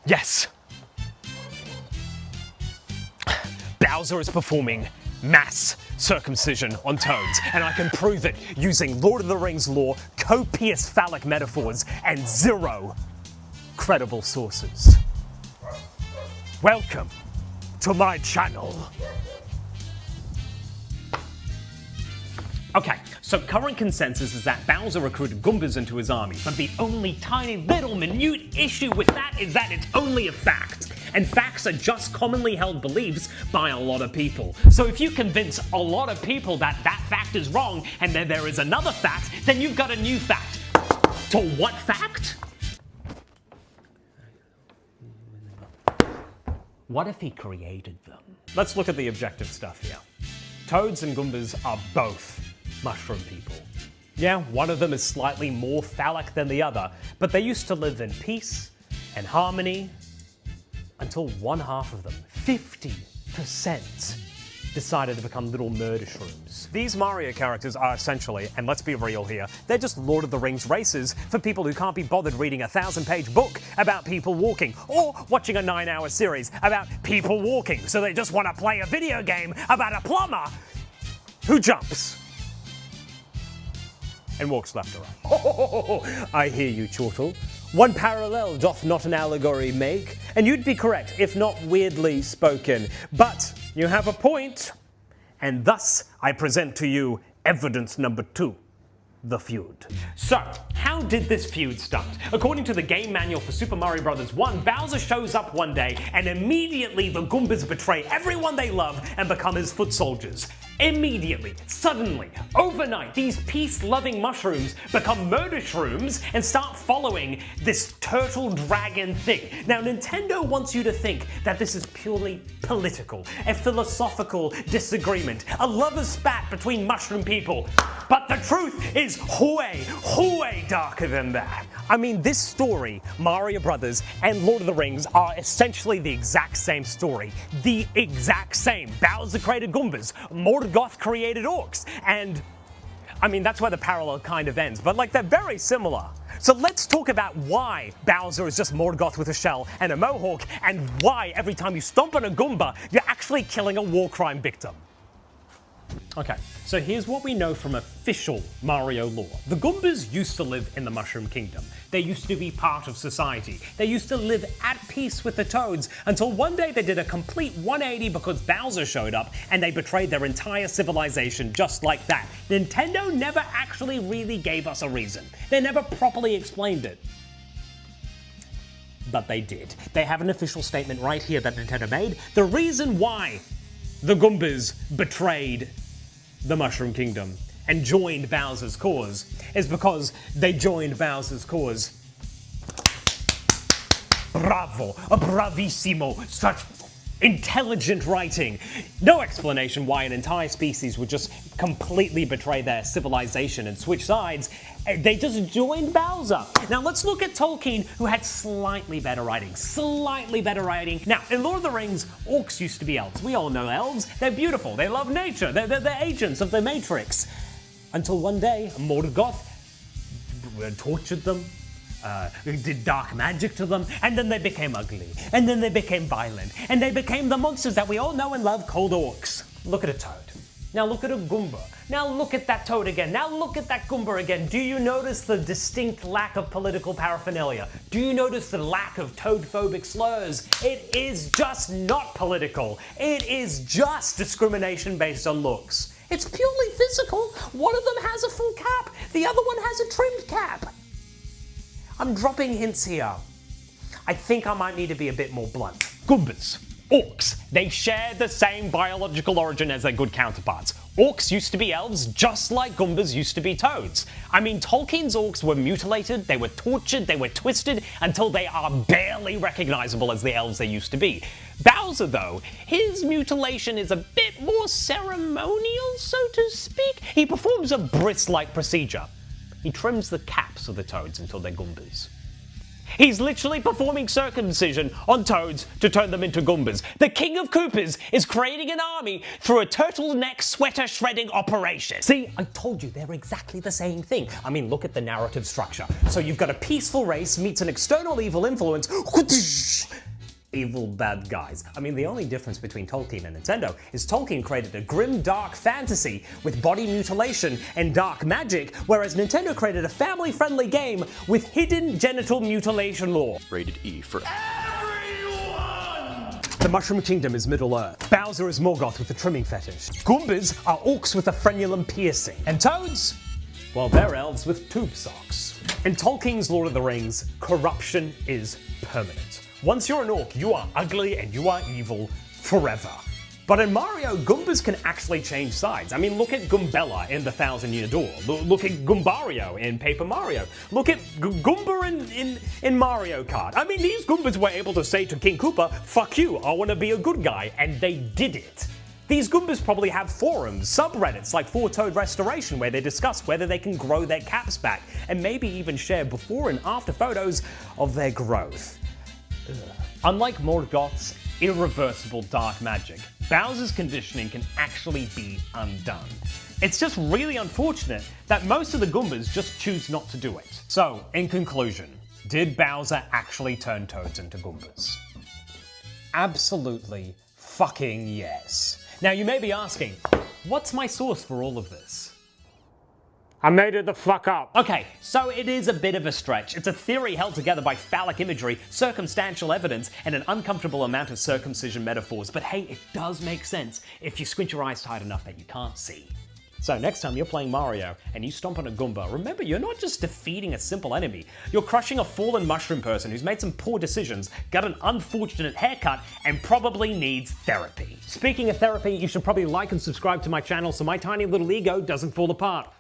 Yes. Bowser is performing mass circumcision on toads, and I can prove it using Lord of the Rings lore, copious phallic metaphors, and 0 credible sources. Welcome to my channel. Okay, so current consensus is that Bowser recruited Goombas into his army, but the only tiny little minute issue with that is that it's only a fact. And facts are just commonly held beliefs by a lot of people. So if you convince a lot of people that that fact is wrong and then there is another fact, then you've got a new fact. So what fact? What if he created them? Let's look at the objective stuff here. Toads and Goombas are both mushroom people. Yeah, one of them is slightly more phallic than the other, but they used to live in peace and harmony until one half of them, 50%, decided to become little murder shrooms. These Mario characters are essentially, and let's be real here, they're just Lord of the Rings races for people who can't be bothered reading a 1,000-page book about people walking, or watching a 9-hour series about people walking, so they just want to play a video game about a plumber who jumps and walks left or right. Oh, I hear you, chortle. One parallel doth not an allegory make, and you'd be correct, if not weirdly spoken. But you have a point, and thus I present to you evidence number 2. The feud. So, how did this feud start? According to the game manual for Super Mario Bros. 1, Bowser shows up one day and immediately the Goombas betray everyone they love and become his foot soldiers. Immediately, suddenly, overnight, these peace-loving mushrooms become murder shrooms and start following this turtle dragon thing. Now, Nintendo wants you to think that this is purely political, a philosophical disagreement, a lover's spat between mushroom people. But the truth is way darker than that. I mean, this story, Mario Brothers and Lord of the Rings, are essentially the exact same story. The exact same. Bowser created Goombas, Morgoth created orcs, and I mean, that's where the parallel kind of ends, but like they're very similar. So let's talk about why Bowser is just Morgoth with a shell and a mohawk, and why every time you stomp on a Goomba, you're actually killing a war crime victim. Okay, so here's what we know from official Mario lore. The Goombas used to live in the Mushroom Kingdom. They used to be part of society. They used to live at peace with the Toads until one day they did a complete 180 because Bowser showed up and they betrayed their entire civilization just like that. Nintendo never actually really gave us a reason. They never properly explained it. But they did. They have an official statement right here that Nintendo made. The reason why the Goombas betrayed the Mushroom Kingdom and joined Bowser's cause is because they joined Bowser's cause. Bravo, bravissimo, such intelligent writing. No explanation why an entire species would just completely betray their civilization and switch sides. They just joined Bowser. Now let's look at Tolkien, who had slightly better writing. Now, in Lord of the Rings, orcs used to be elves. We all know elves. They're beautiful. They love nature. They're agents of the Matrix. Until one day, Morgoth tortured them, did dark magic to them, and then they became ugly. And then they became violent. And they became the monsters that we all know and love called orcs. Look at a toad. Now look at a Goomba. Now look at that toad again. Now look at that Goomba again. Do you notice the distinct lack of political paraphernalia? Do you notice the lack of toad-phobic slurs? It is just not political. It is just discrimination based on looks. It's purely physical. One of them has a full cap. The other one has a trimmed cap. I'm dropping hints here. I think I might need to be a bit more blunt. Goombas. Orcs. They share the same biological origin as their good counterparts. Orcs used to be elves just like Goombas used to be toads. I mean, Tolkien's orcs were mutilated, they were tortured, they were twisted until they are barely recognizable as the elves they used to be. Bowser, though, his mutilation is a bit more ceremonial, so to speak. He performs a Briss-like procedure. He trims the caps of the toads until they're Goombas. He's literally performing circumcision on toads to turn them into Goombas. The King of Koopas is creating an army through a turtleneck sweater shredding operation. See, I told you they're exactly the same thing. I mean, look at the narrative structure. So you've got a peaceful race meets an external evil influence. Evil bad guys. I mean, the only difference between Tolkien and Nintendo is Tolkien created a grim, dark fantasy with body mutilation and dark magic, whereas Nintendo created a family-friendly game with hidden genital mutilation lore. Rated E for Everyone! The Mushroom Kingdom is Middle-earth. Bowser is Morgoth with a trimming fetish. Goombas are orcs with a frenulum piercing. And toads? Well, they're elves with tube socks. In Tolkien's Lord of the Rings, corruption is permanent. Once you're an orc, you are ugly and you are evil forever. But in Mario, Goombas can actually change sides. I mean, look at Goombella in The Thousand Year Door. Look at Goombario in Paper Mario. Look at Goomba in Mario Kart. I mean, these Goombas were able to say to King Koopa, "Fuck you, I want to be a good guy," and they did it. These Goombas probably have forums, subreddits like 4-Toad Restoration where they discuss whether they can grow their caps back, and maybe even share before and after photos of their growth. Unlike Morgoth's irreversible dark magic, Bowser's conditioning can actually be undone. It's just really unfortunate that most of the Goombas just choose not to do it. So, in conclusion, did Bowser actually turn toads into Goombas? Absolutely fucking yes. Now you may be asking, what's my source for all of this? I made it the fuck up. Okay, so it is a bit of a stretch. It's a theory held together by phallic imagery, circumstantial evidence, and an uncomfortable amount of circumcision metaphors. But hey, it does make sense if you squint your eyes tight enough that you can't see. So next time you're playing Mario and you stomp on a Goomba, remember you're not just defeating a simple enemy, you're crushing a fallen mushroom person who's made some poor decisions, got an unfortunate haircut, and probably needs therapy. Speaking of therapy, you should probably like and subscribe to my channel so my tiny little ego doesn't fall apart.